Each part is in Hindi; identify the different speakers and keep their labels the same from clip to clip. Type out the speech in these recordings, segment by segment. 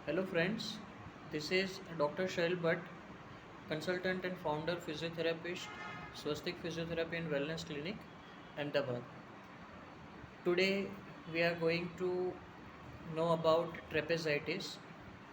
Speaker 1: Hello friends, this is Dr. Shail Bhatt, consultant and founder physiotherapist, Swastik Physiotherapy and Wellness Clinic, Ahmedabad. Today we are going to know about trapezitis.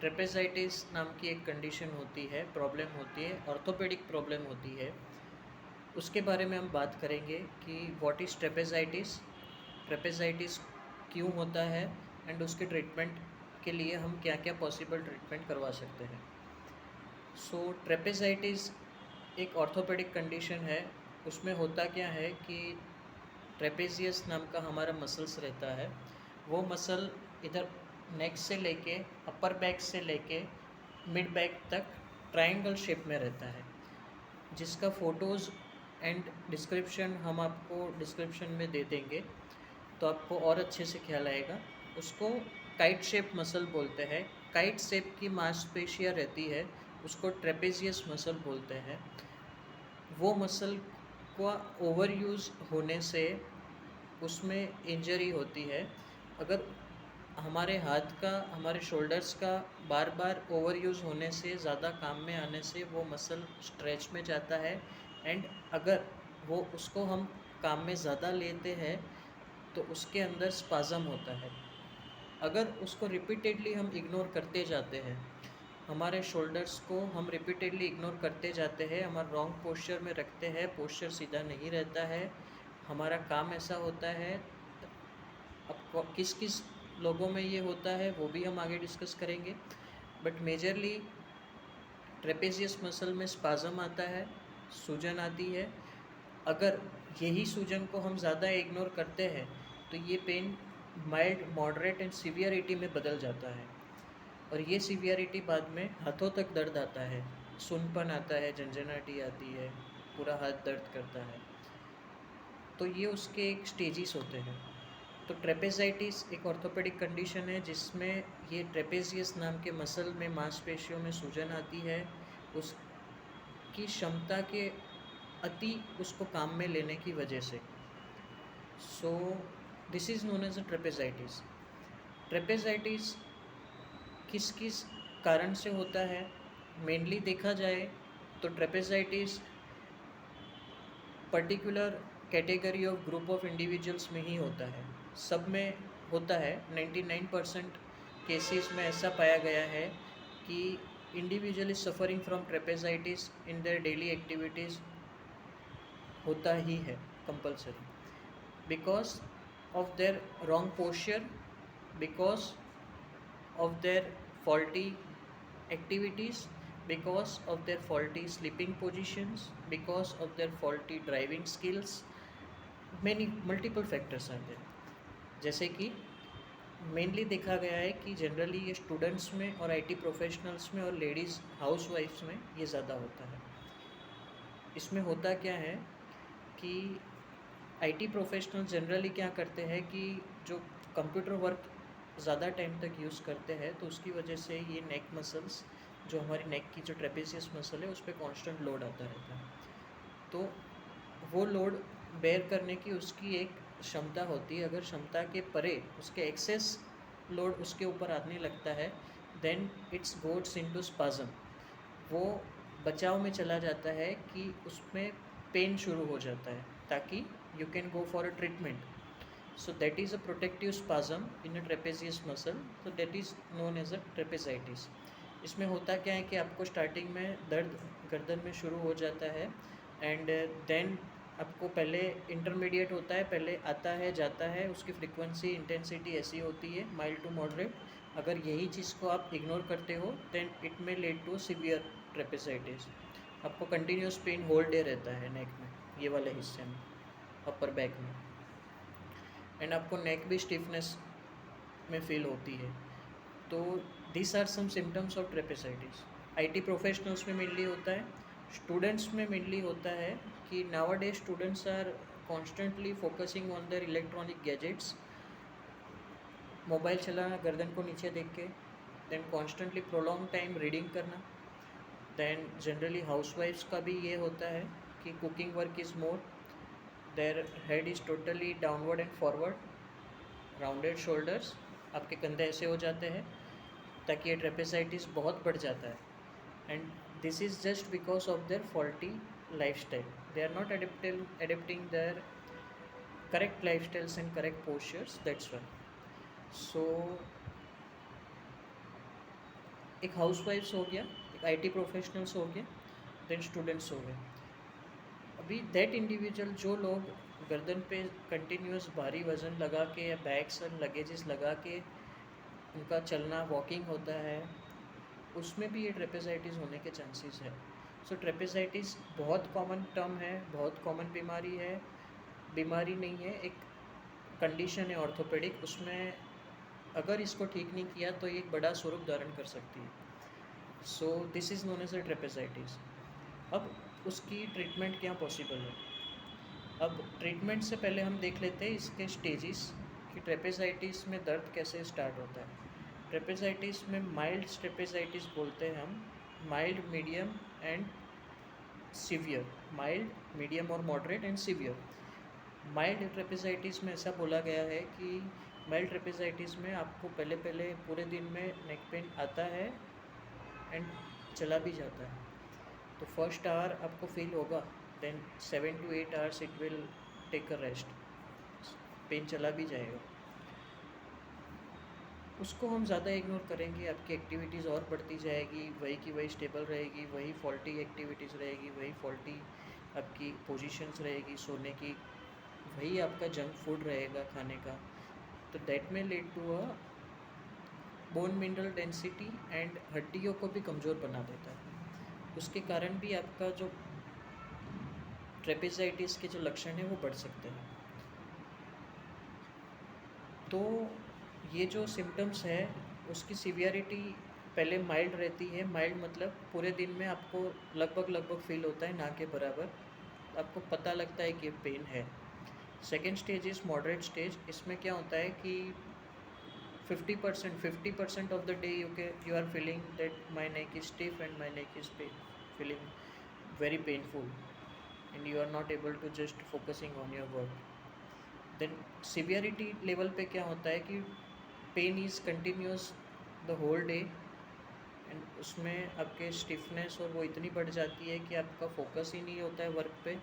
Speaker 1: ट्रेपेजाइटिस नाम की एक कंडीशन होती है, प्रॉब्लम होती है, ऑर्थोपेडिक प्रॉब्लम होती है। उसके बारे में हम बात करेंगे कि व्हाट इज़ ट्रेपेजाइटिस, ट्रेपेजाइटिस क्यों होता है एंड उसके ट्रीटमेंट के लिए हम क्या क्या पॉसिबल ट्रीटमेंट करवा सकते हैं। सो ट्रेपेजाइटिस एक ऑर्थोपेडिक कंडीशन है। उसमें होता क्या है कि ट्रेपेजियस नाम का हमारा मसल्स रहता है, वो मसल इधर नेक से लेके अपर बैक से लेके मिड बैक तक ट्रायंगल शेप में रहता है, जिसका फ़ोटोज़ एंड डिस्क्रिप्शन हम आपको डिस्क्रिप्शन में दे देंगे तो आपको और अच्छे से ख्याल आएगा। उसको काइट शेप मसल बोलते हैं। काइट शेप की मांसपेशियाँ रहती है, उसको ट्रेपेजियस मसल बोलते हैं। वो मसल का ओवर यूज़ होने से उसमें इंजरी होती है। अगर हमारे हाथ का, हमारे शोल्डर्स का बार बार ओवर यूज़ होने से, ज़्यादा काम में आने से वो मसल स्ट्रेच में जाता है एंड अगर वो उसको हम काम में ज़्यादा लेते हैं तो उसके अंदर स्पाज़म होता है। अगर उसको रिपीटेडली हम इग्नोर करते जाते हैं, हमारे शोल्डर्स को हम रिपीटेडली इग्नोर करते जाते हैं, हमारा रॉन्ग पोस्चर में रखते हैं, पोस्चर सीधा नहीं रहता है, हमारा काम ऐसा होता है। अब किस किस लोगों में ये होता है वो भी हम आगे डिस्कस करेंगे, बट मेजरली ट्रेपेजियस मसल में स्पाज़म आता है, सूजन आती है। अगर यही सूजन को हम ज़्यादा इग्नोर करते हैं तो ये pain mild, moderate and severity में बदल जाता है और ये सीवियरिटी बाद में हाथों तक दर्द आता है, सुनपन आता है, झंझनाहटी आती है, पूरा हाथ दर्द करता है। तो ये उसके एक स्टेजेस होते हैं। तो ट्रेपेजाइटिस एक ऑर्थोपेडिक कंडीशन है जिसमें ये ट्रेपेजियस नाम के मसल में, मांसपेशियों में सूजन आती है, उसकी क्षमता के अति उसको काम में लेने की वजह से। So this is known as a trapezitis. Trapezitis किस किस कारण से होता है, मेनली देखा जाए तो trapezitis particular category of group of individuals में ही होता है, सब में होता है। 99% केसेस में ऐसा पाया गया है कि individual is suffering from trapezitis in their daily activities होता ही है compulsory, because of their wrong posture, because of their faulty activities, because of their faulty sleeping positions, because of their faulty driving skills, many multiple factors are there। जैसे कि मेनली देखा गया है कि जनरली ये स्टूडेंट्स में और आईटी प्रोफेशनल्स में और लेडीज़ हाउसवाइफ्स में ये ज़्यादा होता है। इसमें होता क्या है कि आईटी प्रोफेशनल जनरली क्या करते हैं कि जो कंप्यूटर वर्क ज़्यादा टाइम तक यूज़ करते हैं तो उसकी वजह से ये नेक मसल्स, जो हमारी नेक की जो ट्रेपेजियस मसल है उस पर कॉन्स्टेंट लोड आता रहता है। तो वो लोड बेयर करने की उसकी एक क्षमता होती है। अगर क्षमता के परे उसके एक्सेस लोड उसके ऊपर आने लगता है then it's goes into spasm. वो बचाव में चला जाता है कि उसमें पेन शुरू हो जाता है ताकि you can go for a treatment. So that is a protective spasm in a trapezius muscle, so that is known as a trapezitis। इसमें होता क्या है कि आपको स्टार्टिंग में दर्द गर्दन में शुरू हो जाता है एंड देन आपको पहले इंटरमीडिएट होता है, पहले आता है जाता है, उसकी फ्रिक्वेंसी इंटेंसिटी ऐसी होती है माइल्ड टू मॉडरेट। अगर यही चीज़ को आप इग्नोर करते हो then it may lead to severe trapezitis. आपको कंटिन्यूस पेन होल डे रहता है नेक में, ये वाले हिस्से में, अपर बैक में, एंड आपको नेक भी स्टिफनेस में फील होती है। तो this are some symptoms of trapezitis. IT professionals में मेनली होता है, स्टूडेंट्स में मेनली होता है कि now students are constantly focusing on their electronic gadgets, mobile चलाना गर्दन को नीचे देख के, then constantly prolong time reading करना, देन जनरली हाउसवाइफ्स का भी ये होता है कि cooking work is more, their head is totally downward and forward, rounded shoulders, आपके कंधे ऐसे हो जाते हैं, ताकि ये ट्रेपेजाइटिस बहुत बढ़ जाता है. And this is just because of there faulty lifestyle. They are not adapting their correct lifestyles and correct postures. That's why. So एक हाउसवाइफ्स हो गया, एक आईटी प्रोफेशनल्स हो गया, देन स्टूडेंट्स हो गए. अभी दैट इंडिविजुअल जो लोग गर्दन पे कंटिन्यूस भारी वज़न लगा के या बैग्स और लगेजेस लगा के उनका चलना वॉकिंग होता है, उसमें भी ये ट्रेपेजाइटिस होने के चांसेस है. सो ट्रेपेजाइटिस बहुत कॉमन टर्म है, बहुत कॉमन बीमारी है. बीमारी नहीं है, एक कंडीशन है ऑर्थोपेडिक. उसमें अगर इसको ठीक नहीं किया तो ये एक बड़ा स्वरूप धारण कर सकती है. So this is known as a trapezitis. अब उसकी ट्रीटमेंट क्या पॉसिबल है. अब ट्रीटमेंट से पहले हम देख लेते हैं इसके स्टेजेस कि ट्रेपेजाइटिस में दर्द कैसे स्टार्ट होता है. ट्रेपेजाइटिस में माइल्ड ट्रेपेजाइटिस बोलते हैं हम, mild, medium and severe. Mild, medium और मॉडरेट एंड सीवियर. माइल्ड ट्रेपेजाइटिस में ऐसा बोला गया है कि माइल्ड ट्रेपेजाइटिस में आपको पहले पूरे दिन में नेक पेन आता है एंड चला भी जाता है. तो फर्स्ट आवर आपको फील होगा, then 7 to 8 hours it will take a rest, pain चला भी जाएगा. उसको हम ज़्यादा इग्नोर करेंगे, आपकी एक्टिविटीज़ और बढ़ती जाएगी, वही की वही स्टेबल रहेगी, वही फॉल्टी एक्टिविटीज़ रहेगी, वही फॉल्टी आपकी पोजीशंस रहेगी सोने की, वही आपका जंक फूड रहेगा खाने का. तो दैट में lead to a bone mineral density and हड्डियों को भी कमज़ोर बना देता है. उसके कारण भी आपका जो ट्रेपेजाइटिस के जो लक्षण हैं वो बढ़ सकते हैं. तो ये जो सिम्टम्स है उसकी सीवियरिटी पहले माइल्ड रहती है. माइल्ड मतलब पूरे दिन में आपको लगभग फील होता है ना के बराबर, आपको पता लगता है कि पेन है. Second stage is moderate stage. इसमें क्या होता है कि 50% of the day you are feeling that my neck is stiff and my neck is feeling very painful and you are not able to just focusing on your work. Then severity level पे क्या होता है कि pain is continuous the whole day and उसमें आपके स्टिफनेस और वो इतनी बढ़ जाती है कि आपका फोकस ही नहीं होता है वर्क पे.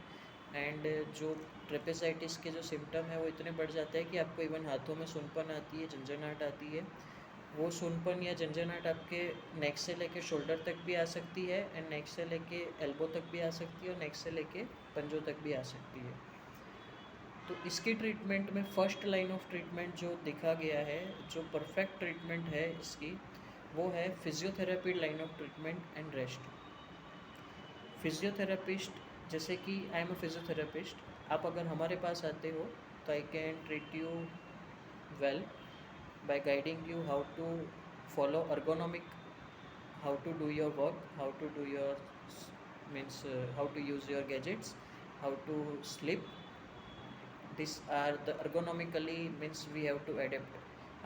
Speaker 1: एंड जो ट्रेपेजाइटिस के जो सिम्टम है वो इतने बढ़ जाते हैं कि आपको इवन हाथों में सुनपन आती है, झंझनाहट आती है. वो सुनपन या झंझनाहट आपके नेक से लेके शोल्डर तक भी आ सकती है एंड नेक से लेके एल्बो तक भी आ सकती है और नेक से लेके पंजों तक भी आ सकती है. तो इसकी ट्रीटमेंट में फर्स्ट लाइन ऑफ ट्रीटमेंट जो देखा गया है, जो परफेक्ट ट्रीटमेंट है इसकी, वो है physiotherapy line of treatment and rest. Physiotherapist, जैसे कि आई एम अ फिजियोथेरेपिस्ट, आप अगर हमारे पास आते हो तो I can treat you well by guiding you how to follow ergonomic, how to do your work, how to do your how to use your gadgets, how to sleep. These are the ergonomically means we have to adapt.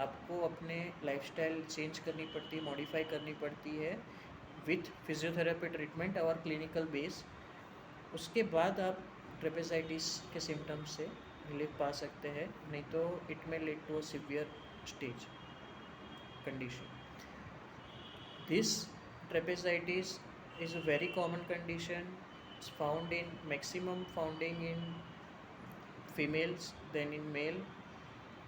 Speaker 1: आपको अपने लाइफस्टाइल चेंज करनी पड़ती है, मॉडिफाई करनी पड़ती है विथ फिजियोथेरेपी ट्रीटमेंट और क्लिनिकल बेस. उसके बाद आप ट्रेपेजाइटिस के सिम्टम्स से रिलीफ पा सकते हैं, नहीं तो इट में lead to a severe stage condition. This trapezitis is a very common condition. It's found in females than in male.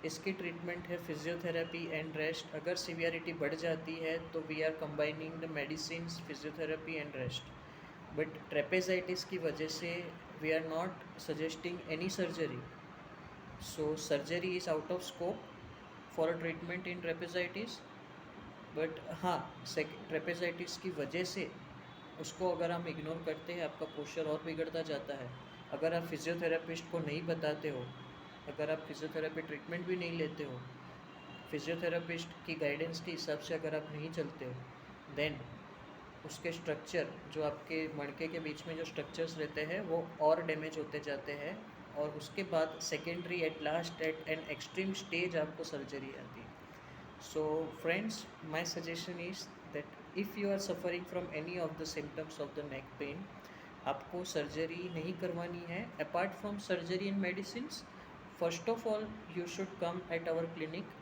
Speaker 1: इसकी ट्रीटमेंट है फिजियोथेरेपी एंड रेस्ट. अगर सीवियरिटी बढ़ जाती है तो we are combining the medicine, physiotherapy and rest. But trapezitis की वजह से we are not suggesting any surgery. So surgery is out of scope for a treatment in trapezitis. But हाँ, ट्रेपेजाइटिस की वजह से उसको अगर हम इग्नोर करते हैं, आपका पोस्चर और बिगड़ता जाता है. अगर आप फिजियोथेरेपिस्ट को नहीं बताते हो, अगर आप फिजियोथेरेपी ट्रीटमेंट भी नहीं लेते हो, फिजियोथेरेपिस्ट की गाइडेंस के हिसाब से अगर आप नहीं चलते हो, देन उसके स्ट्रक्चर, जो आपके मणके के बीच में जो स्ट्रक्चर्स रहते हैं वो और डैमेज होते जाते हैं और उसके बाद secondary at last at an extreme stage आपको सर्जरी आती है. So friends, my suggestion is that if you are suffering from any of the symptoms of the neck pain, आपको सर्जरी नहीं करवानी है. Apart from surgery and medicines, first of all you should come at our clinic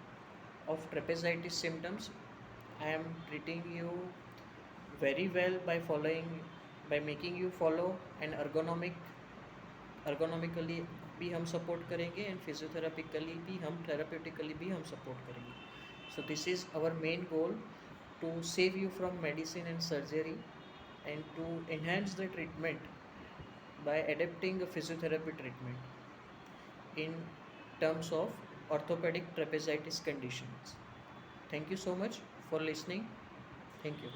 Speaker 1: of trapezitis symptoms. I am treating you very well by making you follow an ergonomically भी हम सपोर्ट करेंगे एंड फिजियोथेरापिकली भी हम थेराप्यूटिकली भी हम सपोर्ट करेंगे. So this is our main goal to save you from medicine and surgery and to enhance the treatment by adapting a physiotherapy treatment in terms of orthopedic trapezitis conditions. Thank you so much for listening. Thank you.